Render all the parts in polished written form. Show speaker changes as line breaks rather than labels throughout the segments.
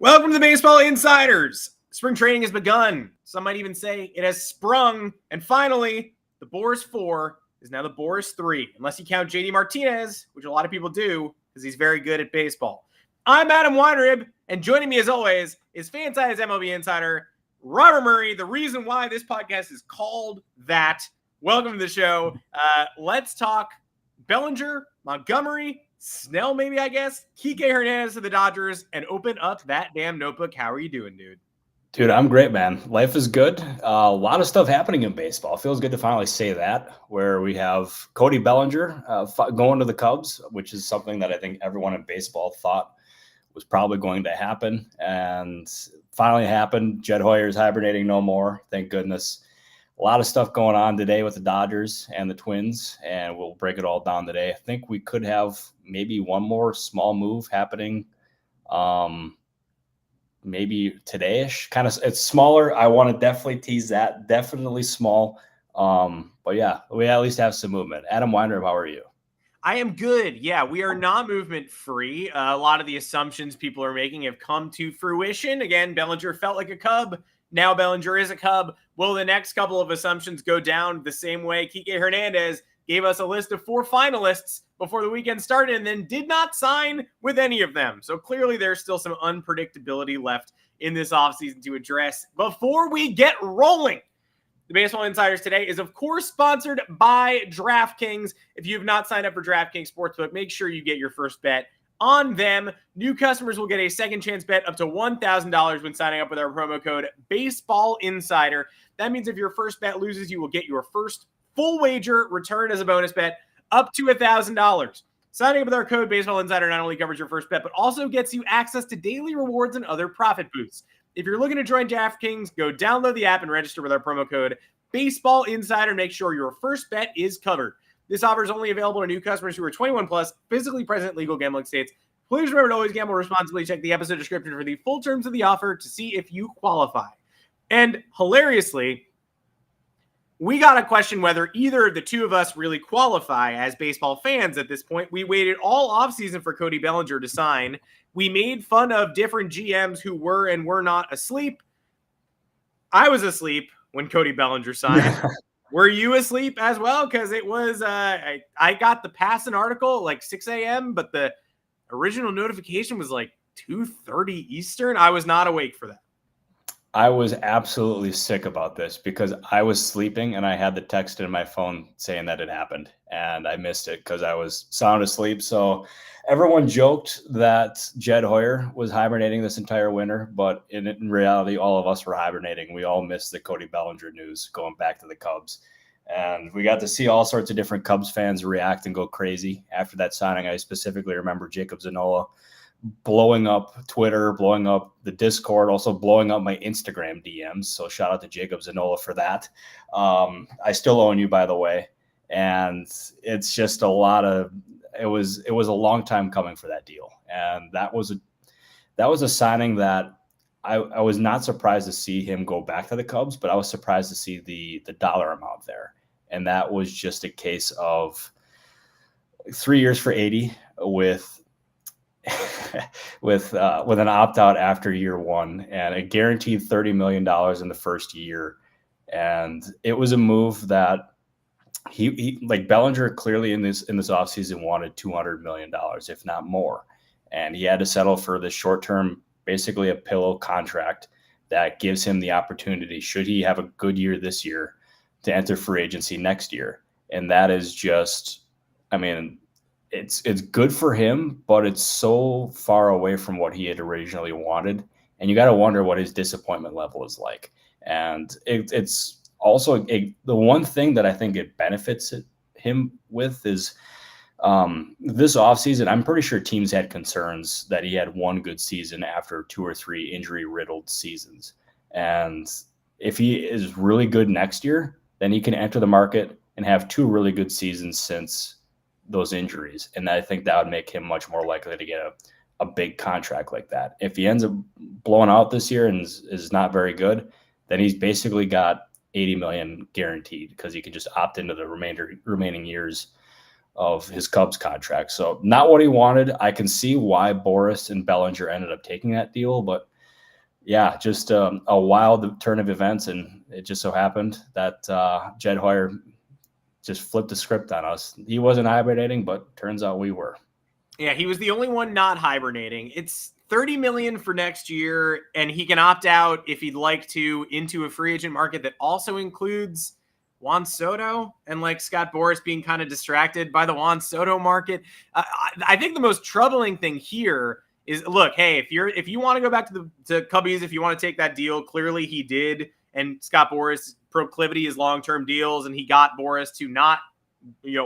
Welcome to the Baseball Insiders. Spring training has begun. Some might even say it has sprung. And finally, the Boras 4 is now the Boras 3, unless you count JD Martinez, which a lot of people do because he's very good at baseball. I'm Adam Weinrib, and joining me as always is Fansided's MLB Insider Robert Murray, the reason why this podcast is called that. Welcome to the show. Let's talk Bellinger, Montgomery, Snell, maybe, I guess. Kik Hernandez to the Dodgers, and open up that damn notebook. How are you doing, dude?
Dude, I'm great, man. Life is good. A lot of stuff happening in baseball. It feels good to finally say that, where we have Cody Bellinger going to the Cubs, which is something that I think everyone in baseball thought was probably going to happen. And finally happened. Jed Hoyer's hibernating no more. Thank goodness. A lot of stuff going on today with the Dodgers and the Twins, and we'll break it all down today. I think we could have maybe one more small move happening maybe today-ish. Kind of, it's smaller. I want to definitely tease that. Definitely small. But yeah, we at least have some movement. Adam Weinrib, how are you?
I am good. Yeah, we are not movement free. A lot of the assumptions people are making have come to fruition. Again, Bellinger felt like a Cub. Now Bellinger is a Cub. Will the next couple of assumptions go down the same way? Kik Hernandez gave us a list of 4 finalists before the weekend started and then did not sign with any of them. So clearly there's still some unpredictability left in this offseason to address. Before we get rolling, the Baseball Insiders today is, of course, sponsored by DraftKings. If you have not signed up for DraftKings Sportsbook, make sure you get your first bet on them. New customers will get a second chance bet up to $1,000 when signing up with our promo code BaseballInsider. That means if your first bet loses, you will get your first full wager returned as a bonus bet up to $1,000. Signing up with our code BaseballInsider not only covers your first bet, but also gets you access to daily rewards and other profit boosts. If you're looking to join DraftKings, go download the app and register with our promo code BaseballInsider. Make sure your first bet is covered. This offer is only available to new customers who are 21 plus, physically present, legal gambling states. Please remember to always gamble responsibly. Check the episode description for the full terms of the offer to see if you qualify. And hilariously, we got a question whether either of the two of us really qualify as baseball fans at this point. We waited all offseason for Cody Bellinger to sign. We made fun of different GMs who were and were not asleep. I was asleep when Cody Bellinger signed. Were you asleep as well? Because it was, I got the Passan article at like 6 a.m., but the original notification was like 2:30 Eastern. I was not awake for that.
I was absolutely sick about this because I was sleeping and I had the text in my phone saying that it happened and I missed it because I was sound asleep. So everyone joked that Jed Hoyer was hibernating this entire winter, but in reality, all of us were hibernating. We all missed the Cody Bellinger news going back to the Cubs. And we got to see all sorts of different Cubs fans react and go crazy after that signing. I specifically remember Jacob Zanola blowing up Twitter, blowing up the Discord, also blowing up my Instagram DMs. So shout out to Jacob Zanola for that. I still own you, by the way. And it's just a lot of, it was a long time coming for that deal. And that was a signing that I was not surprised to see him go back to the Cubs, but I was surprised to see the dollar amount there. And that was just a case of 3 years for 80 with an opt-out after year one and a guaranteed $30 million in the first year. And it was a move that he like Bellinger clearly in this offseason wanted $200 million, if not more. And he had to settle for this short-term, basically a pillow contract that gives him the opportunity, should he have a good year this year, to enter free agency next year. And that is just, I mean, it's good for him, but it's so far away from what he had originally wanted. And you got to wonder what his disappointment level is like. And it's also the one thing that I think it benefits him with is this offseason, I'm pretty sure teams had concerns that he had one good season after 2 or 3 injury-riddled seasons. And if he is really good next year, then he can enter the market and have 2 really good seasons since those injuries. And I think that would make him much more likely to get a big contract like that. If he ends up blowing out this year and is not very good, then he's basically got $80 million guaranteed because he can just opt into the remaining years of his Cubs contract. So not what he wanted. I can see why Boras and Bellinger ended up taking that deal, but Yeah, just a wild turn of events, and it just so happened that Jed Hoyer just flipped the script on us. He wasn't hibernating, but turns out we were.
Yeah, he was the only one not hibernating. It's $30 million for next year, and he can opt out if he'd like to into a free agent market that also includes Juan Soto and like Scott Boras being kind of distracted by the Juan Soto market. I think the most troubling thing here is, look, hey, if you want to go back to Cubbies, if you want to take that deal, clearly he did, and Scott Boras' proclivity is long-term deals, and he got Boras to not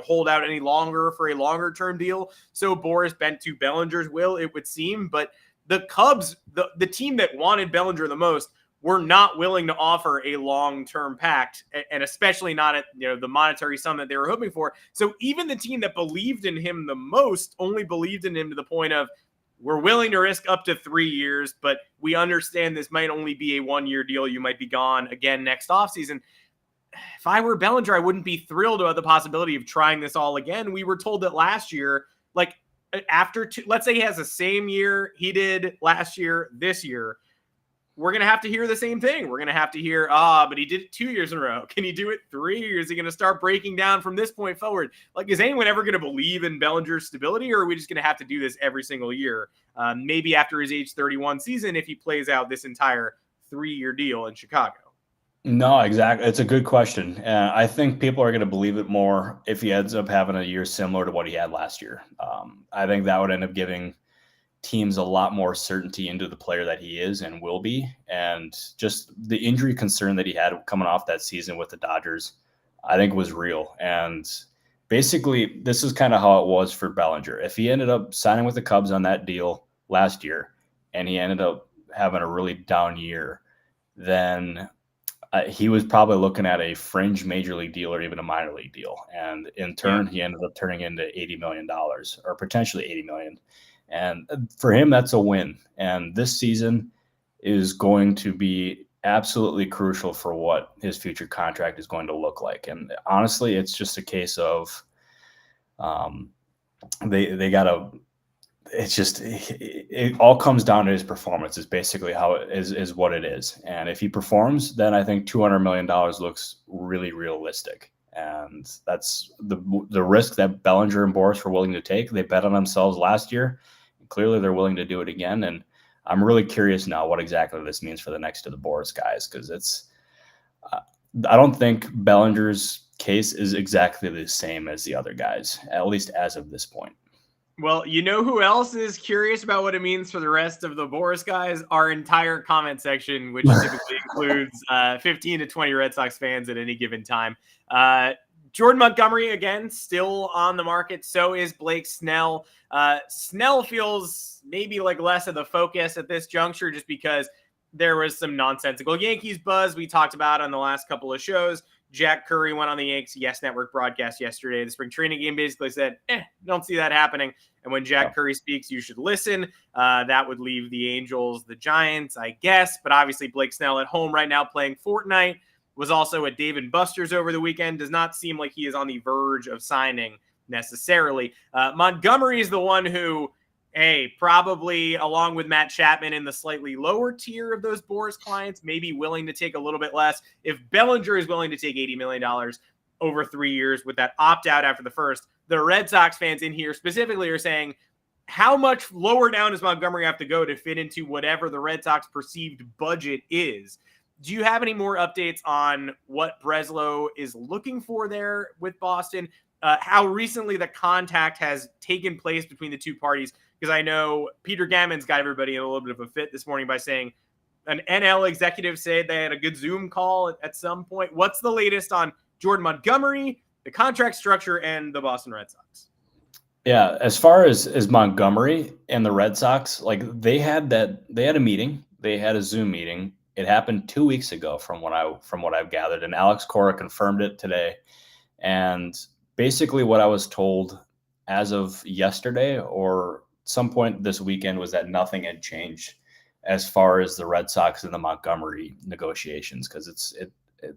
hold out any longer for a longer term deal. So Boras bent to Bellinger's will, it would seem. But the Cubs, the team that wanted Bellinger the most, were not willing to offer a long-term pact, and especially not at the monetary sum that they were hoping for. So even the team that believed in him the most only believed in him to the point of, we're willing to risk up to 3 years, but we understand this might only be a 1-year deal. You might be gone again next offseason. If I were Bellinger, I wouldn't be thrilled about the possibility of trying this all again. We were told that last year, like after let's say he has the same year he did last year, this year, we're going to have to hear the same thing. We're going to have to hear, but he did it 2 years in a row. Can he do it 3 years? Is he going to start breaking down from this point forward? Like, is anyone ever going to believe in Bellinger's stability, or are we just going to have to do this every single year? Maybe after his age 31 season, if he plays out this entire 3-year deal in Chicago.
No, exactly. It's a good question. I think people are going to believe it more if he ends up having a year similar to what he had last year. I think that would end up giving teams a lot more certainty into the player that he is and will be. And just the injury concern that he had coming off that season with the Dodgers, I think was real. And basically, this is kind of how it was for Bellinger. If he ended up signing with the Cubs on that deal last year and he ended up having a really down year, then he was probably looking at a fringe major league deal or even a minor league deal. And in turn, he ended up turning into $80 million or potentially $80 million. And for him, that's a win. And this season is going to be absolutely crucial for what his future contract is going to look like. And honestly, it's just a case of they got to. It's just it all comes down to his performance. Is basically how it is what it is. And if he performs, then I think $200 million looks really realistic. And that's the risk that Bellinger and Boras were willing to take. They bet on themselves last year. Clearly, they're willing to do it again. And I'm really curious now what exactly this means for the next of the Boras guys, because it's I don't think Bellinger's case is exactly the same as the other guys, at least as of this point.
Well, you know who else is curious about what it means for the rest of the Boras guys? Our entire comment section, which typically includes 15 to 20 Red Sox fans at any given time. Jordan Montgomery, again, still on the market. So is Blake Snell. Snell feels maybe like less of the focus at this juncture just because there was some nonsensical Yankees buzz we talked about on the last couple of shows. Jack Curry went on the Yanks Yes Network broadcast yesterday. The spring training game basically said, don't see that happening. And when Jack Curry speaks, you should listen. That would leave the Angels, the Giants, I guess. But obviously Blake Snell at home right now playing Fortnite. Was also at Dave & Buster's over the weekend. Does not seem like he is on the verge of signing necessarily. Montgomery is the one who, probably along with Matt Chapman in the slightly lower tier of those Boras clients, maybe willing to take a little bit less. If Bellinger is willing to take $80 million over 3 years with that opt-out after the first, the Red Sox fans in here specifically are saying, how much lower down does Montgomery have to go to fit into whatever the Red Sox perceived budget is? Do you have any more updates on what Breslow is looking for there with Boston? How recently the contact has taken place between the two parties? Because I know Peter Gammons got everybody in a little bit of a fit this morning by saying an NL executive said they had a good Zoom call at some point. What's the latest on Jordan Montgomery, the contract structure, and the Boston Red Sox?
Yeah, as far as Montgomery and the Red Sox, like they had a meeting, they had a Zoom meeting. It happened 2 weeks ago from what I've gathered, and Alex Cora confirmed it today. And basically what I was told as of yesterday or some point this weekend was that nothing had changed as far as the Red Sox and the Montgomery negotiations, because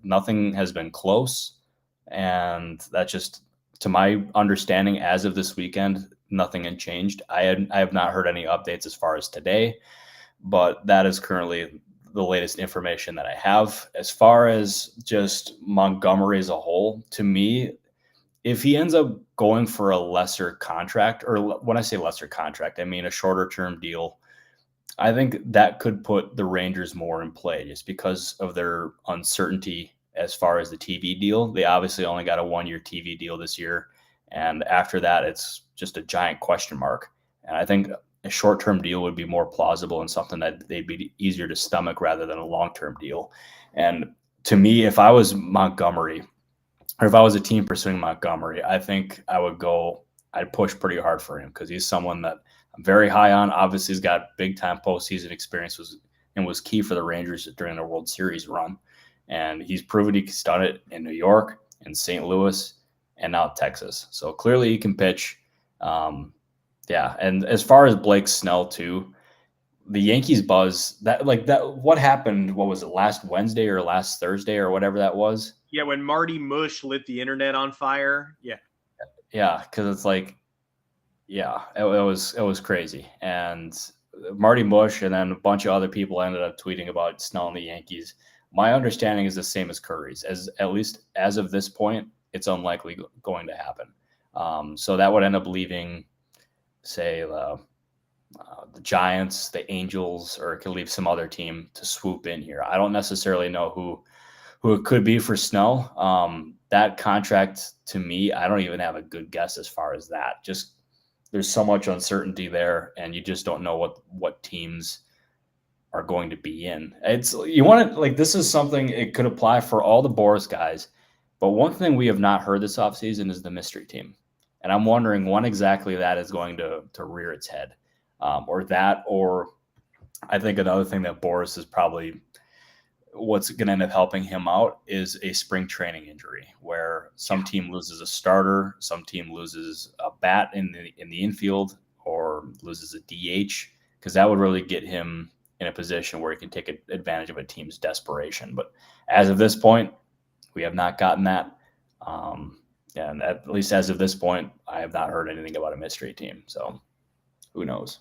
nothing has been close. And that just, to my understanding, as of this weekend, nothing had changed. I have not heard any updates as far as today, but that is currently the latest information that I have. As far as just Montgomery as a whole, to me, if he ends up going for a lesser contract, or when I say lesser contract, I mean a shorter term deal, I think that could put the Rangers more in play just because of their uncertainty as far as the TV deal. They obviously only got a 1-year TV deal this year. And after that, it's just a giant question mark. And I think a short-term deal would be more plausible and something that they'd be easier to stomach rather than a long-term deal. And to me, if I was Montgomery, or if I was a team pursuing Montgomery, I think I'd push pretty hard for him because he's someone that I'm very high on. Obviously, he's got big-time postseason experience and was key for the Rangers during their World Series run. And he's proven he's done it in New York, in St. Louis, and now Texas. So clearly he can pitch. Yeah, and as far as Blake Snell too, the Yankees buzz what happened? What was it, last Wednesday or last Thursday or whatever that was?
Yeah, when Marty Mush lit the internet on fire.
Yeah, because it's like, yeah, it was crazy. And Marty Mush and then a bunch of other people ended up tweeting about Snell and the Yankees. My understanding is the same as Curry's. At least as of this point, it's unlikely going to happen. So that would end up leaving, say, the Giants, the Angels, or it could leave some other team to swoop in here. I don't necessarily know who it could be for Snell. That contract, to me, I don't even have a good guess as far as that. Just there's so much uncertainty there, and you just don't know what teams are going to be in. This is something, it could apply for all the Boras guys, but one thing we have not heard this offseason is the mystery team. And I'm wondering when exactly that is going to rear its head. Or I think another thing that Boras is probably what's going to end up helping him out is a spring training injury where some team loses a starter, some team loses a bat in the infield, or loses a DH, because that would really get him in a position where he can take advantage of a team's desperation. But as of this point, we have not gotten that. And at least as of this point, I have not heard anything about a mystery team. So who knows?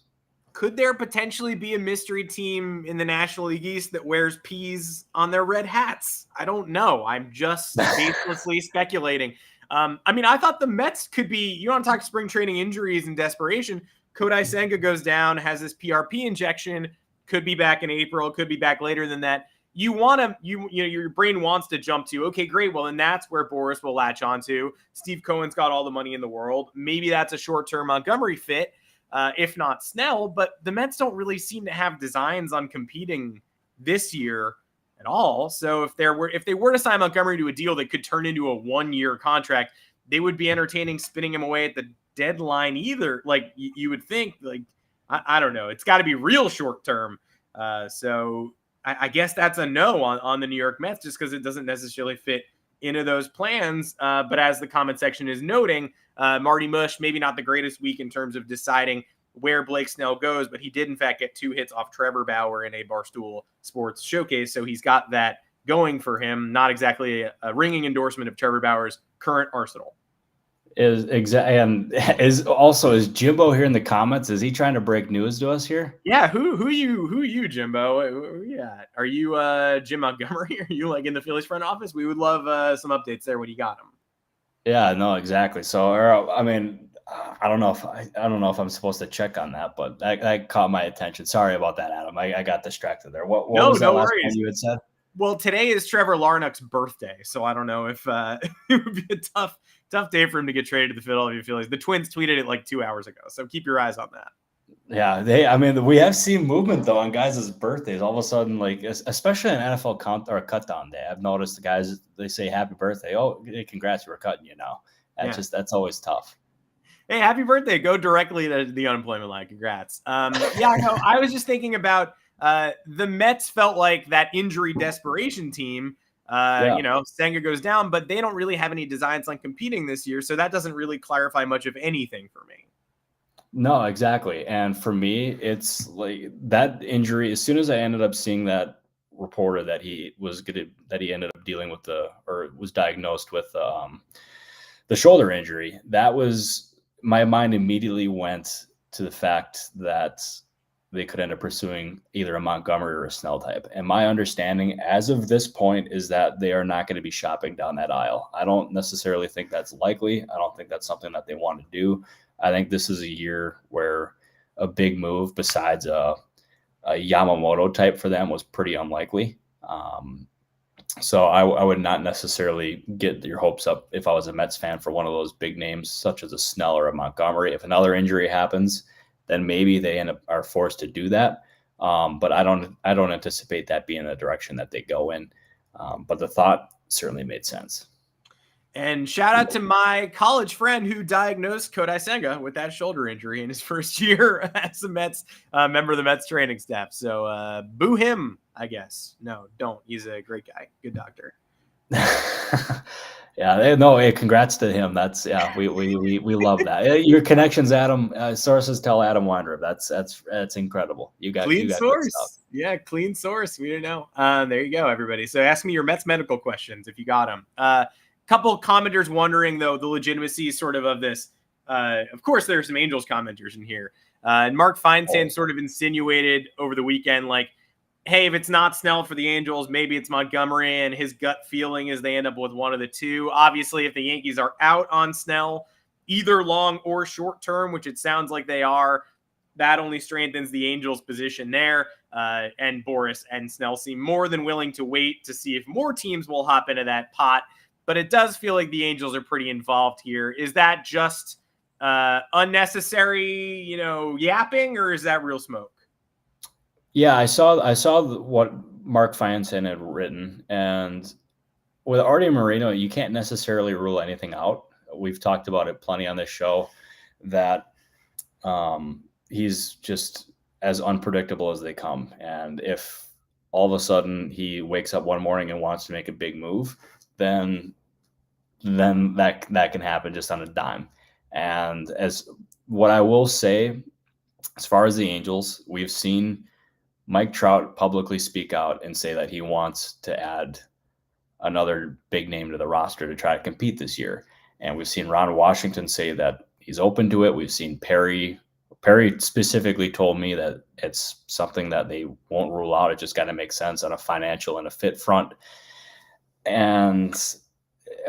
Could there potentially be a mystery team in the National League East that wears peas on their red hats? I don't know. I'm just baselessly speculating. I thought the Mets could be, you want to talk spring training injuries and desperation. Kodai Senga goes down, has this PRP injection, could be back in April, could be back later than that. Your brain wants to jump to, okay, great. Well, then that's where Boras will latch onto. Steve Cohen's got all the money in the world. Maybe that's a short-term Montgomery fit, if not Snell. But the Mets don't really seem to have designs on competing this year at all. So if they were to sign Montgomery to a deal that could turn into a 1-year contract, they would be entertaining spinning him away at the deadline either. Like you would think, like, I don't know. It's got to be real short-term. So I guess that's a no on the New York Mets, just because it doesn't necessarily fit into those plans. But as the comment section is noting, Marty Mush, maybe not the greatest week in terms of deciding where Blake Snell goes, but he did in fact get 2 hits off Trevor Bauer in a Barstool Sports showcase. So he's got that going for him. Not exactly a ringing endorsement of Trevor Bauer's current arsenal.
Is Jimbo here in the comments? Is he trying to break news to us here?
Yeah, who you, Jimbo? Yeah, are you Jim Montgomery? Are you like in the Phillies front office? We would love some updates there when you got them.
Yeah, no, exactly. So, I don't know if I'm supposed to check on that, but that caught my attention. Sorry about that, Adam. I got distracted there. What was that last one you had said?
Well, today is Trevor Larnach's birthday, so I don't know if it would be a tough day for him to get traded to the Philadelphia Phillies. The Twins tweeted it like 2 hours ago, so keep your eyes on that.
Yeah, we have seen movement though on guys' birthdays. All of a sudden, like especially an NFL cut-down day, I've noticed the guys, they say happy birthday. Oh, hey, congrats, we're cutting you now. That's always tough.
Hey, happy birthday! Go directly to the unemployment line. Congrats. I was just thinking about the Mets felt like that injury desperation team. Senga goes down, but they don't really have any designs on competing this year. So that doesn't really clarify much of anything for me.
No, exactly. And for me, it's like that injury, as soon as I ended up seeing that reporter that he ended up dealing with was diagnosed with the shoulder injury, my mind immediately went to the fact that they could end up pursuing either a Montgomery or a Snell type. And my understanding as of this point is that they are not going to be shopping down that aisle. I don't necessarily think that's likely. I don't think that's something that they want to do. I think this is a year where a big move besides a Yamamoto type for them was pretty unlikely. So I would not necessarily get your hopes up if I was a Mets fan for one of those big names, such as a Snell or a Montgomery. If another injury happens, then maybe they are forced to do that. But I don't anticipate that being the direction that they go in. But the thought certainly made sense.
And shout out to my college friend who diagnosed Cody Bellinger with that shoulder injury in his first year as a Mets member of the Mets training staff. So boo him, I guess. No, don't. He's a great guy. Good doctor.
Yeah, no, hey, congrats to him. That's we love that. Your connections, Adam. Sources tell Adam Weinrib. That's incredible. You got
clean source. Yeah, clean source. We didn't know. There you go, everybody. So ask me your Mets medical questions if you got them. Couple of commenters wondering though the legitimacy sort of this. Of course, there are some Angels commenters in here, and Mark Feinsand sort of insinuated over the weekend like, hey, if it's not Snell for the Angels, maybe it's Montgomery, and his gut feeling is they end up with one of the two. Obviously, if the Yankees are out on Snell, either long or short term, which it sounds like they are, that only strengthens the Angels' position there. And Boras and Snell seem more than willing to wait to see if more teams will hop into that pot. But it does feel like the Angels are pretty involved here. Is that just unnecessary, yapping, or is that real smoke?
Yeah, I saw what Mark Feinsand had written, and with Artie Moreno, you can't necessarily rule anything out. We've talked about it plenty on this show that he's just as unpredictable as they come. And if all of a sudden he wakes up one morning and wants to make a big move, then that can happen just on a dime. And as what I will say, as far as the Angels, we've seen Mike Trout publicly speak out and say that he wants to add another big name to the roster to try to compete this year. And we've seen Ron Washington say that he's open to it. We've seen Perry specifically told me that it's something that they won't rule out. It just got to make sense on a financial and a fit front. And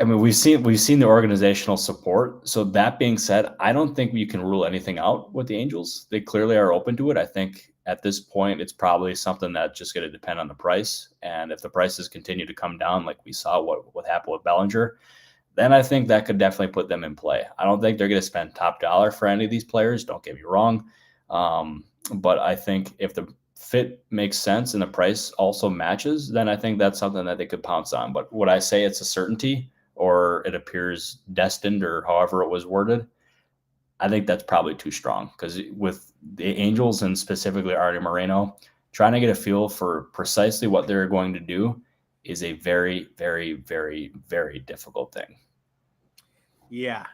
I mean, we've seen the organizational support. So that being said, I don't think you can rule anything out with the Angels. They clearly are open to it. I think at this point, it's probably something that's just going to depend on the price. And if the prices continue to come down, like we saw what happened with Bellinger, then I think that could definitely put them in play. I don't think they're going to spend top dollar for any of these players. Don't get me wrong. But I think if the fit makes sense and the price also matches, then I think that's something that they could pounce on. But would I say it's a certainty or it appears destined or however it was worded? I think that's probably too strong because with the Angels and specifically Artie Moreno, trying to get a feel for precisely what they're going to do is a very, very, very, very difficult thing.
Yeah.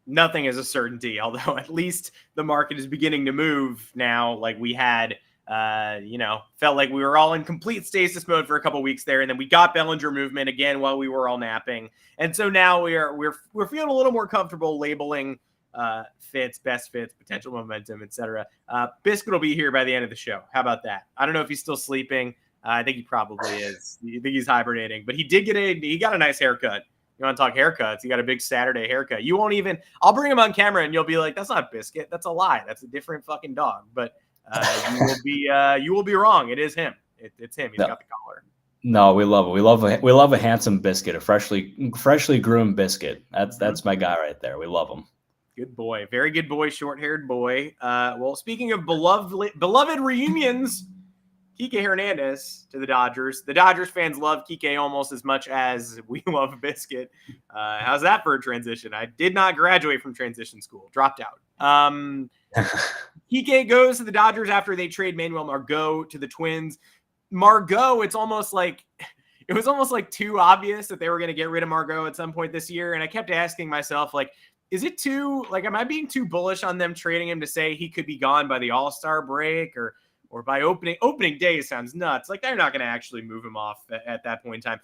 Nothing is a certainty, although at least the market is beginning to move now. Like we had, felt like we were all in complete stasis mode for a couple of weeks there. And then we got Bellinger movement again while we were all napping. And so now we're feeling a little more comfortable labeling fits, best fits, potential momentum, etc. Biscuit will be here by the end of the show. How about that? I don't know if he's still sleeping. I think he probably is. I think he's hibernating, but he got a nice haircut. You want to talk haircuts? He got a big Saturday haircut. I'll bring him on camera and you'll be like, that's not Biscuit. That's a lie. That's a different fucking dog. But you will be wrong. It is him. It's him. He's got the collar.
No, we love it. We love a handsome Biscuit, a freshly groomed Biscuit. That's my guy right there. We love him.
Good boy. Very good boy. Short-haired boy. Well, speaking of beloved reunions, Kik Hernandez to the Dodgers. The Dodgers fans love Kik almost as much as we love Biscuit. How's that for a transition? I did not graduate from transition school. Dropped out. Kik goes to the Dodgers after they trade Manuel Margo to the Twins. Margo, it was almost like too obvious that they were going to get rid of Margo at some point this year. And I kept asking myself, like, is it too, like, am I being too bullish on them trading him to say he could be gone by the All-Star break or by opening day? Sounds nuts. Like they're not going to actually move him off at that point in time.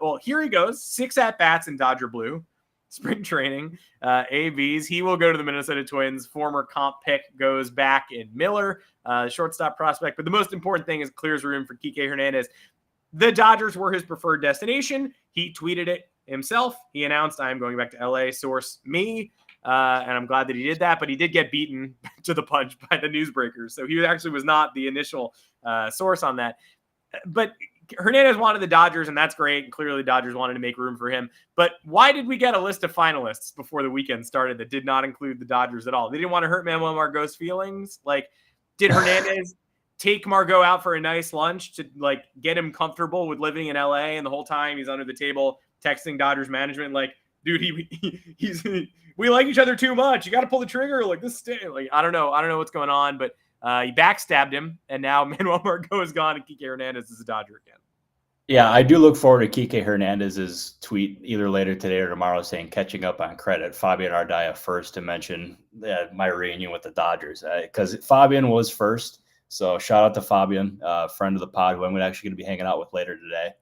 Well, here he goes. 6 at-bats in Dodger blue, spring training. ABs. He will go to the Minnesota Twins. Former comp pick goes back in Miller, shortstop prospect. But the most important thing is clears room for Kik Hernandez. The Dodgers were his preferred destination. He tweeted it himself. He announced, "I am going back to LA, source me." And I'm glad that he did that, but he did get beaten to the punch by the newsbreakers. So he actually was not the initial source on that. But Hernandez wanted the Dodgers, and that's great. And clearly, the Dodgers wanted to make room for him. But why did we get a list of finalists before the weekend started that did not include the Dodgers at all? They didn't want to hurt Manuel Margot's feelings. Like, did Hernandez take Margo out for a nice lunch to like get him comfortable with living in LA? And the whole time he's under the table texting Dodgers management, like, "Dude, he's we like each other too much. You got to pull the trigger." Like this, like I don't know what's going on, but he backstabbed him, and now Manuel Margo is gone, and Kik Hernandez is a Dodger again.
Yeah, I do look forward to Kik Hernandez's tweet either later today or tomorrow saying catching up on credit. Fabian Ardaya first to mention my reunion with the Dodgers, because Fabian was first. So shout out to Fabian, friend of the pod, who I'm actually going to be hanging out with later today.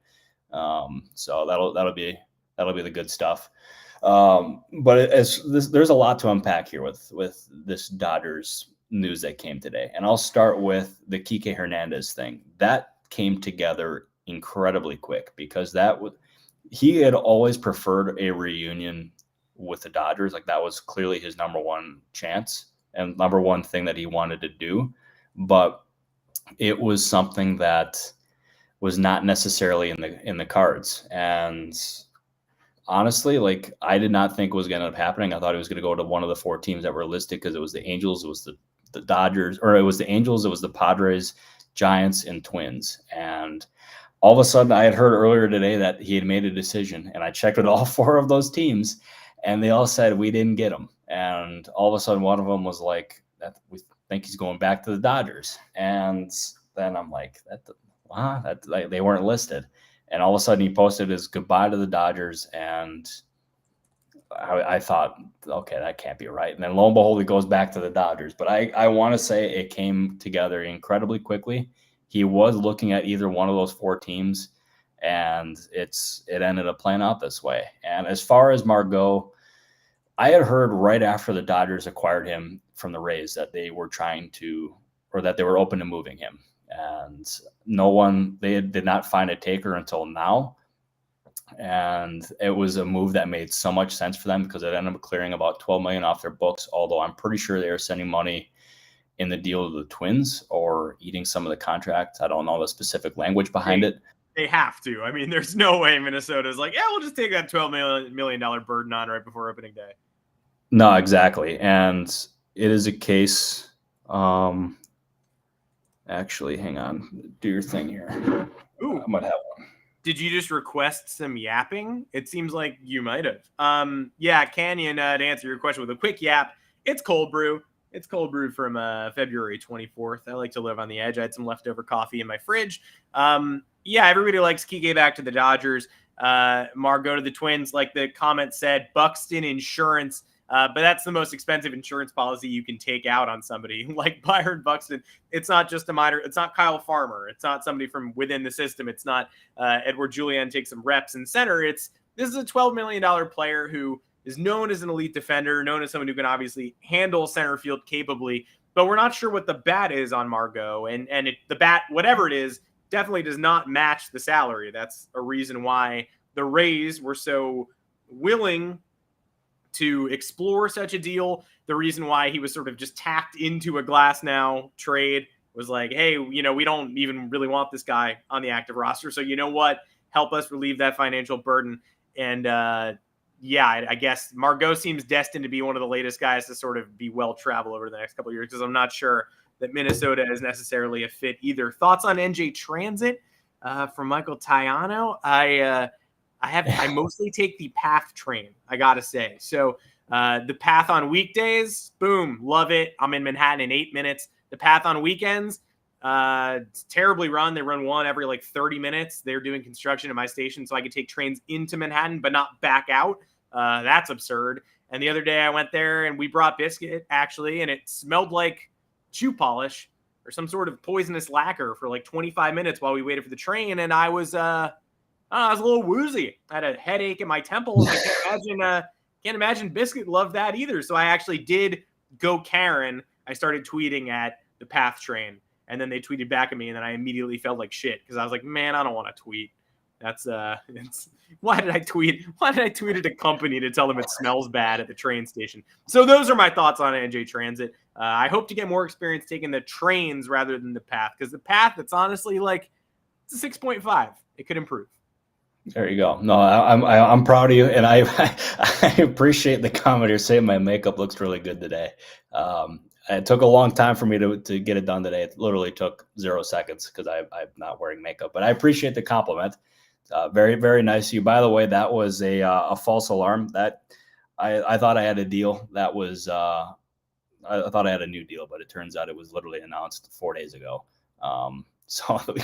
So that'll be the good stuff. But there's a lot to unpack here with this Dodgers news that came today, and I'll start with the Kik Hernandez thing that came together incredibly quick because he had always preferred a reunion with the Dodgers. Like that was clearly his number one chance and number one thing that he wanted to do, but it was something that was not necessarily in the cards. And honestly, like I did not think it was going to end up happening. I thought he was going to go to one of the 4 teams that were listed because it was the Angels, it was the Dodgers, or it was the Angels, it was the Padres, Giants, and Twins. And all of a sudden, I had heard earlier today that he had made a decision, and I checked with all 4 of those teams, and they all said we didn't get him. And all of a sudden, one of them was like, "We think he's going back to the Dodgers." And then I'm like, they weren't listed. And all of a sudden, he posted his goodbye to the Dodgers, and I thought, okay, that can't be right. And then lo and behold, he goes back to the Dodgers. But I want to say it came together incredibly quickly. He was looking at either one of those 4 teams, and it ended up playing out this way. And as far as Margo, I had heard right after the Dodgers acquired him from the Rays that they were that they were open to moving him. And they did not find a taker until now. And it was a move that made so much sense for them because it ended up clearing about $12 million off their books, although I'm pretty sure they are sending money in the deal to the Twins or eating some of the contract. I don't know the specific language behind it.
They have to. I mean, there's no way Minnesota's like, yeah, we'll just take that $12 million burden on right before opening day.
No, exactly. And it is a case. Actually, hang on. Do your thing here.
Ooh.
I might have one.
Did you just request some yapping? It seems like you might have. Yeah, Canyon, to answer your question with a quick yap, it's cold brew. It's cold brew from February 24th. I like to live on the edge. I had some leftover coffee in my fridge. Yeah, everybody likes Kike back to the Dodgers. Margo to the Twins, like the comment said, Buxton Insurance. But that's the most expensive insurance policy you can take out on somebody like Byron Buxton. It's not just a minor. It's not Kyle Farmer. It's not somebody from within the system. It's not Edward Julian takes some reps in center. This is a $12 million player who is known as an elite defender, known as someone who can obviously handle center field capably. But we're not sure what the bat is on Margo. And the bat, whatever it is, definitely does not match the salary. That's a reason why the Rays were so willing to explore such a deal. The reason why he was sort of just tacked into a Glass Now trade was like, hey, we don't even really want this guy on the active roster. So you know what? Help us relieve that financial burden. And I guess Margo seems destined to be one of the latest guys to sort of be well-traveled over the next couple of years because I'm not sure that Minnesota is necessarily a fit either. Thoughts on NJ Transit from Michael Tayano? I mostly take the PATH train, I got to say. So the PATH on weekdays, boom, love it. I'm in Manhattan in 8 minutes. The PATH on weekends, it's terribly run. They run one every like 30 minutes. They're doing construction at my station, so I could take trains into Manhattan but not back out. That's absurd. And the other day I went there and we brought biscuit, actually, and it smelled like shoe polish or some sort of poisonous lacquer for like 25 minutes while we waited for the train. And I was a little woozy. I had a headache in my temples. I can't imagine can't imagine Biscuit loved that either. So I actually did go Karen. I started tweeting at the Path Train, and then they tweeted back at me, and then I immediately felt like shit because I was like, man, I don't want to tweet. That's why did I tweet? Why did I tweet at a company to tell them it smells bad at the train station? So those are my thoughts on NJ Transit. I hope to get more experience taking the trains rather than the Path, because the Path, it's honestly like it's a 6.5. It could improve.
There you go. No, I'm proud of you, and I appreciate the comment here saying my makeup looks really good today. It took a long time for me to get it done today. It literally took 0 seconds because I'm not wearing makeup, but I appreciate the compliment. Very, very nice of you. By the way, that was a false alarm. That I thought I had a deal. That was I thought I had a new deal, but it turns out it was literally announced 4 days ago. So we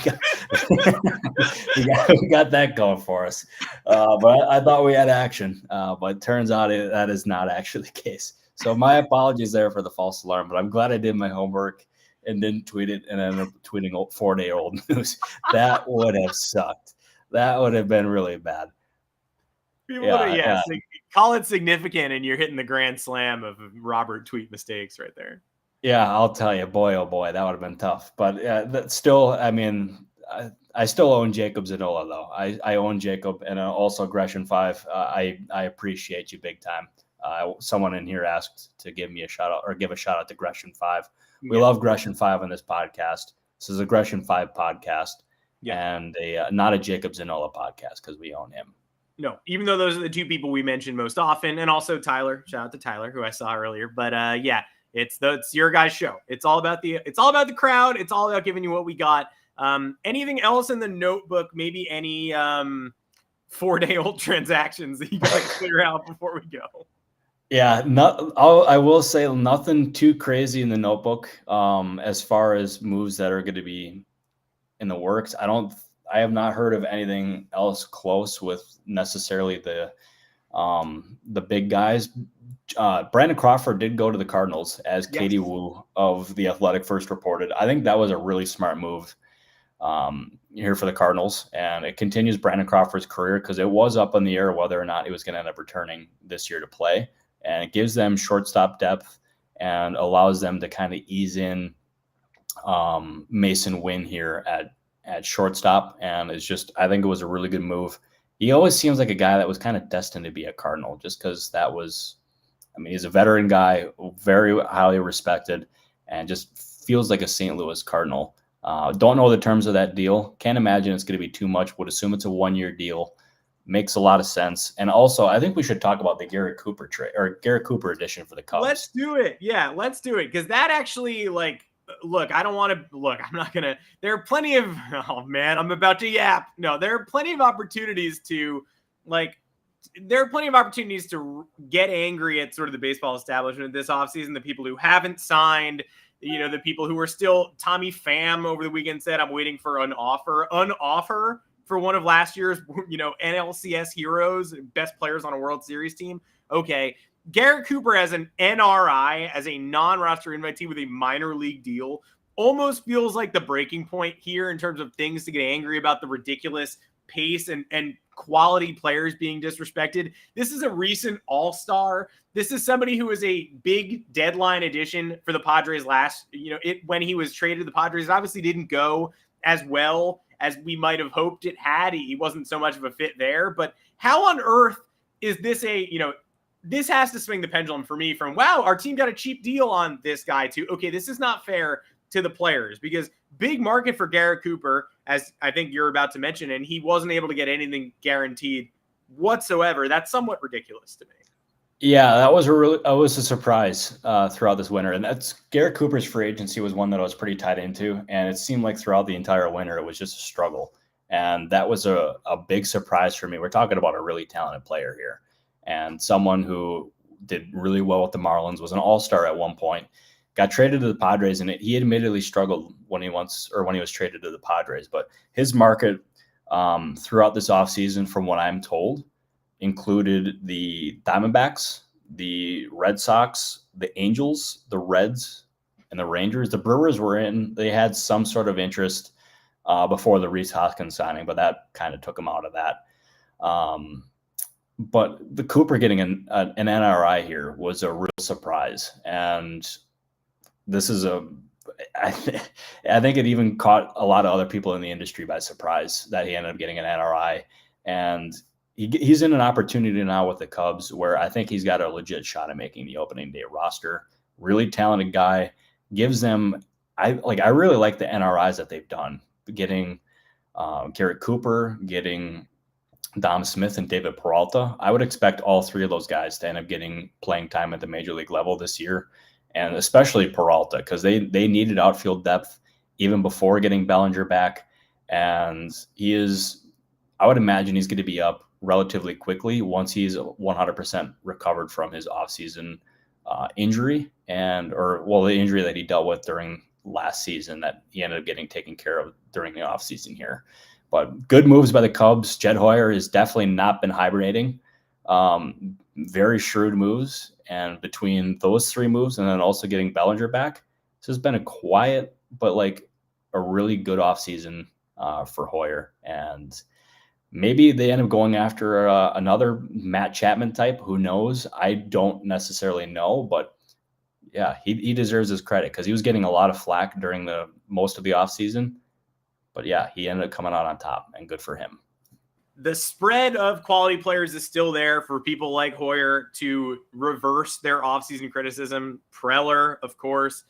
got that going for us. But I thought we had action. But it turns out that is not actually the case. So my apologies there for the false alarm. But I'm glad I did my homework and didn't tweet it and ended up tweeting 4-day-old news. That would have sucked. That would have been really bad.
Call it significant, and you're hitting the grand slam of Robert tweet mistakes right there.
Yeah, I'll tell you, boy, oh boy, that would have been tough. But that still, I mean, I still own Jacob Zanola, though. I own Jacob, and also Gresham 5. I appreciate you big time. Someone in here asked to give me a shout out or give a shout out to Gresham 5. We love Gresham 5 on this podcast. This is a Gresham 5 podcast, and not a Jacob Zanola podcast because we own him.
No, even though those are the two people we mention most often, and also Tyler. Shout out to Tyler, who I saw earlier. But it's your guys' show. It's all about the crowd. It's all about giving you what we got. Anything else in the notebook? Maybe any 4-day-old transactions that you got to clear out before we go?
Yeah, I will say nothing too crazy in the notebook as far as moves that are going to be in the works. I have not heard of anything else close with necessarily the big guys. Brandon Crawford did go to the Cardinals, as Katie Wu of The Athletic first reported. I think that was a really smart move here for the Cardinals, and it continues Brandon Crawford's career because it was up in the air whether or not he was going to end up returning this year to play, and it gives them shortstop depth and allows them to kind of ease in Mason Wynn here at shortstop, and it's just, I think it was a really good move. He always seems like a guy that was kind of destined to be a Cardinal just because that was, I mean, he's a veteran guy, very highly respected, and just feels like a St. Louis Cardinal. Don't know the terms of that deal. Can't imagine it's going to be too much. Would assume it's a 1-year deal. Makes a lot of sense. And also, I think we should talk about the Garrett Cooper trade or Garrett Cooper edition for the Cubs.
Let's do it. Yeah, let's do it. Because that actually, look, I don't want to look. I'm not gonna. There are plenty of. Oh man, I'm about to yap. No, there are plenty of opportunities to There are plenty of opportunities to get angry at sort of the baseball establishment this offseason. The people who haven't signed, the people who are still. Tommy Pham over the weekend said, "I'm waiting for an offer for one of last year's, NLCS heroes, best players on a World Series team." Okay. Garrett Cooper as an NRI, as a non-roster invitee with a minor league deal, almost feels like the breaking point here in terms of things to get angry about the ridiculous pace and quality players being disrespected. This is a recent all-star. This is somebody who was a big deadline addition for the Padres when he was traded to the Padres. It obviously didn't go as well as we might have hoped it had. He wasn't so much of a fit there, but how on earth is this this has to swing the pendulum for me from, wow, our team got a cheap deal on this guy, to, okay, this is not fair to the players, because big market for Garrett Cooper, as I think you're about to mention, and he wasn't able to get anything guaranteed whatsoever. That's somewhat ridiculous to me.
Yeah, that was a surprise throughout this winter. And that's Garrett Cooper's free agency was one that I was pretty tied into. And it seemed like throughout the entire winter, it was just a struggle. And that was a big surprise for me. We're talking about a really talented player here. And someone who did really well with the Marlins, was an all-star at one point, got traded to the Padres, and he admittedly struggled when he was traded to the Padres. But his market throughout this offseason, from what I'm told, included the Diamondbacks, the Red Sox, the Angels, the Reds, and the Rangers. The Brewers were in. They had some sort of interest before the Rhys Hoskins signing, but that kind of took him out of that. But the Cooper getting an NRI here was a real surprise. And this is I think it even caught a lot of other people in the industry by surprise that he ended up getting an NRI. And he's in an opportunity now with the Cubs where I think he's got a legit shot at making the opening day roster. Really talented guy. Gives them, I really like the NRIs that they've done. Getting Garrett Cooper, getting Dom Smith, and David Peralta. I would expect all three of those guys to end up getting playing time at the major league level this year, and especially Peralta, because they needed outfield depth even before getting Bellinger back. And I would imagine he's going to be up relatively quickly once he's 100% recovered from his offseason injury, the injury that he dealt with during last season that he ended up getting taken care of during the offseason here. But good moves by the Cubs. Jed Hoyer has definitely not been hibernating. Very shrewd moves. And between those three moves and then also getting Bellinger back, this has been a quiet but like a really good offseason for Hoyer. And maybe they end up going after another Matt Chapman type. Who knows? I don't necessarily know. But yeah, he deserves his credit because he was getting a lot of flack during most of the offseason. But yeah, he ended up coming out on top, and good for him.
The spread of quality players is still there for people like Hoyer to reverse their offseason criticism. Preller, of course,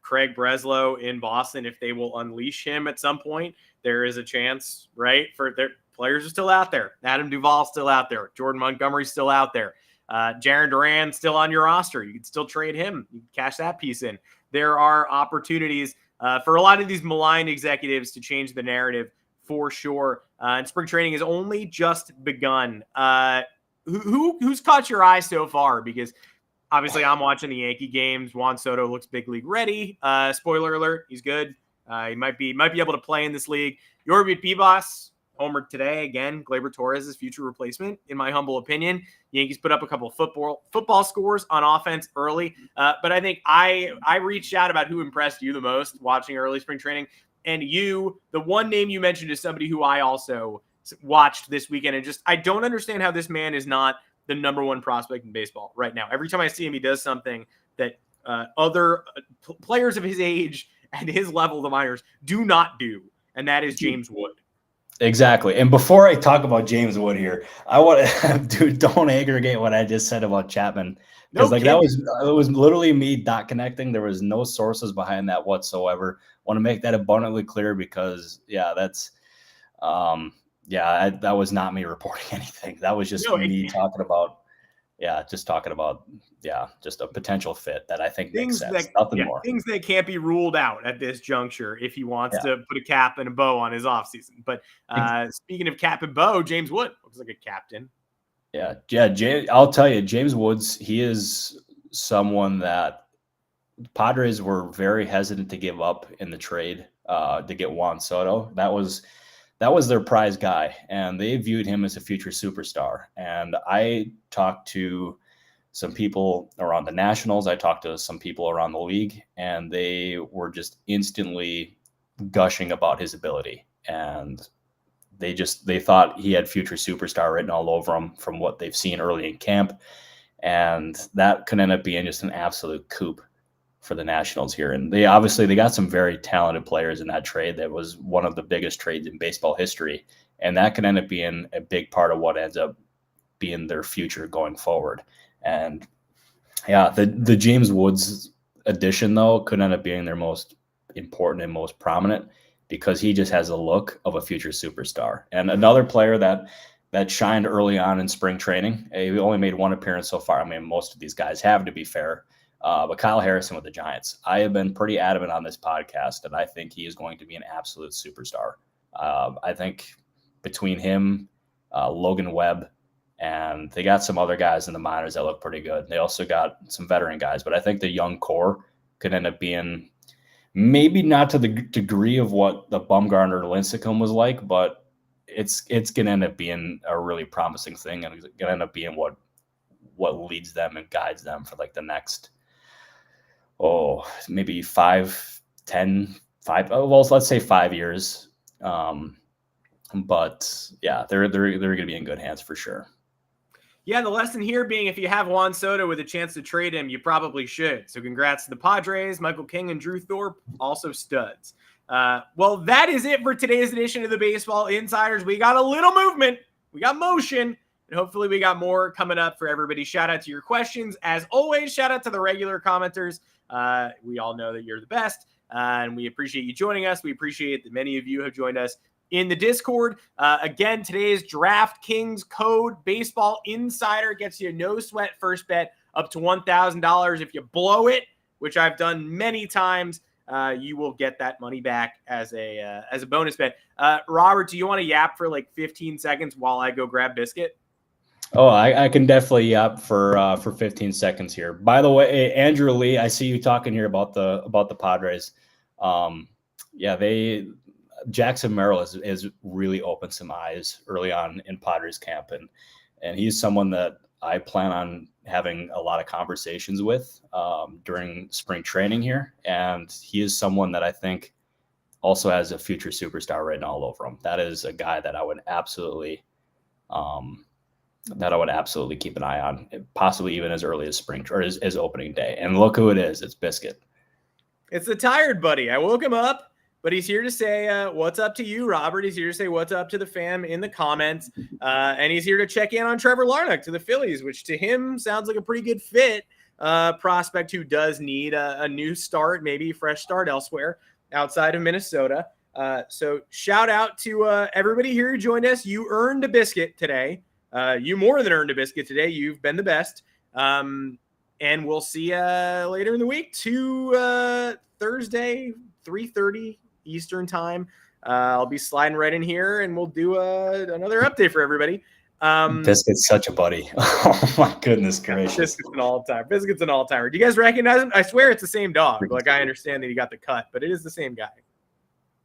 Craig Breslow in Boston, if they will unleash him at some point, there is a chance, right? For their players are still out there. Adam Duvall still out there. Jordan Montgomery still out there. Jarren Duran still on your roster. You can still trade him. You can cash that piece in. There are opportunities for a lot of these maligned executives to change the narrative for sure. And spring training has only just begun. Who's caught your eye so far? Because obviously I'm watching the Yankee games. Juan Soto looks big league ready. Spoiler alert, he's good. He might be able to play in this league. Yorby Pibas homered today again. Gleyber Torres' future replacement, in my humble opinion. Yankees put up a couple of football scores on offense early, but I think I reached out about who impressed you the most watching early spring training, and the one name you mentioned is somebody who I also watched this weekend, and I don't understand how this man is not the number one prospect in baseball right now. Every time I see him, he does something that other players of his age and his level of the minors do not do, and that is James Wood.
Exactly. And before I talk about James Wood here, I want to, dude, don't aggregate what I just said about Chapman. Because it was literally me not connecting. There was no sources behind that whatsoever. Want to make that abundantly clear because that was not me reporting anything. That was just me talking about just a potential fit that I think makes sense. Nothing more.
Things that can't be ruled out at this juncture if he wants to put a cap and a bow on his offseason. But speaking of cap and bow, James Wood looks like a captain.
Yeah. I'll tell you, James Woods, he is someone that Padres were very hesitant to give up in the trade to get Juan Soto. That was their prize guy, and they viewed him as a future superstar. And I talked to some people around the Nationals. I talked to some people around the league, and they were just instantly gushing about his ability. And they thought he had future superstar written all over him from what they've seen early in camp. And that could end up being just an absolute coup for the Nationals here. And they got some very talented players in that trade. That was one of the biggest trades in baseball history. And that could end up being a big part of what ends up being their future going forward. And the James Woods addition, though, could end up being their most important and most prominent because he just has a look of a future superstar. And another player that shined early on in spring training, he only made one appearance so far. I mean, most of these guys have, to be fair. But Kyle Harrison with the Giants. I have been pretty adamant on this podcast that I think he is going to be an absolute superstar. I think between him, Logan Webb, and they got some other guys in the minors that look pretty good. They also got some veteran guys, but I think the young core could end up being maybe not to the degree of what the Bumgarner Lincecum was like, but it's going to end up being a really promising thing, and it's going to end up being what leads them and guides them for like the next maybe 5, 10, 5. Well, let's say 5 years. But yeah, they're going to be in good hands for sure.
Yeah, the lesson here being if you have Juan Soto with a chance to trade him, you probably should. So congrats to the Padres, Michael King and Drew Thorpe, also studs. Well, that is it for today's edition of the Baseball Insiders. We got a little movement. We got motion. And hopefully we got more coming up for everybody. Shout out to your questions. As always, shout out to the regular commenters. We all know that you're the best. And we appreciate you joining us. We appreciate that many of you have joined us in the Discord. Again, today's DraftKings code Baseball Insider gets you a no sweat first bet up to $1,000. If you blow it, which I've done many times, you will get that money back as a bonus bet. Robert, do you want to yap for like 15 seconds while I go grab Biscuit?
Oh, I can definitely yap for 15 seconds here. By the way, Andrew Lee, I see you talking here about the Padres. Jackson Merrill has really opened some eyes early on in Padres camp, and he's someone that I plan on having a lot of conversations with during spring training here, and he is someone that I think also has a future superstar written all over him. That is a guy that I would absolutely keep an eye on, possibly even as early as spring or as opening day. And look who it is. It's Biscuit.
It's the tired buddy. I woke him up. But he's here to say what's up to you, Robert. He's here to say what's up to the fam in the comments. And he's here to check in on Trevor Larnach to the Phillies, which to him sounds like a pretty good fit. Prospect who does need a new start, maybe a fresh start elsewhere outside of Minnesota. So shout out to everybody here who joined us. You earned a biscuit today. You more than earned a biscuit today. You've been the best. And we'll see you later in the week to Thursday, 3:30 Eastern time. I'll be sliding right in here and we'll do another update for everybody.
Biscuit's such a buddy. Oh my goodness gracious.
Biscuit's an all-time. Biscuit's an all-timer. Do you guys recognize him? I swear it's the same dog. Like, I understand that he got the cut, but it is the same guy.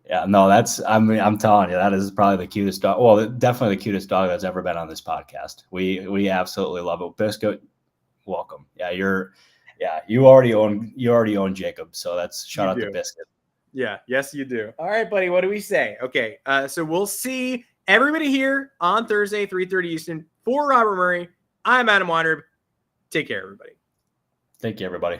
Yeah, no, I'm telling you, that is probably the cutest dog. Well, definitely the cutest dog that's ever been on this podcast. We absolutely love it. Biscuit, welcome. Yeah, you already own Jacob, so that's shout out to Biscuit.
Yeah, yes, you do. All right, buddy. What do we say? Okay, so we'll see everybody here on Thursday, 3:30 Eastern. For Robert Murray, I'm Adam Weinrib. Take care, everybody.
Thank you, everybody.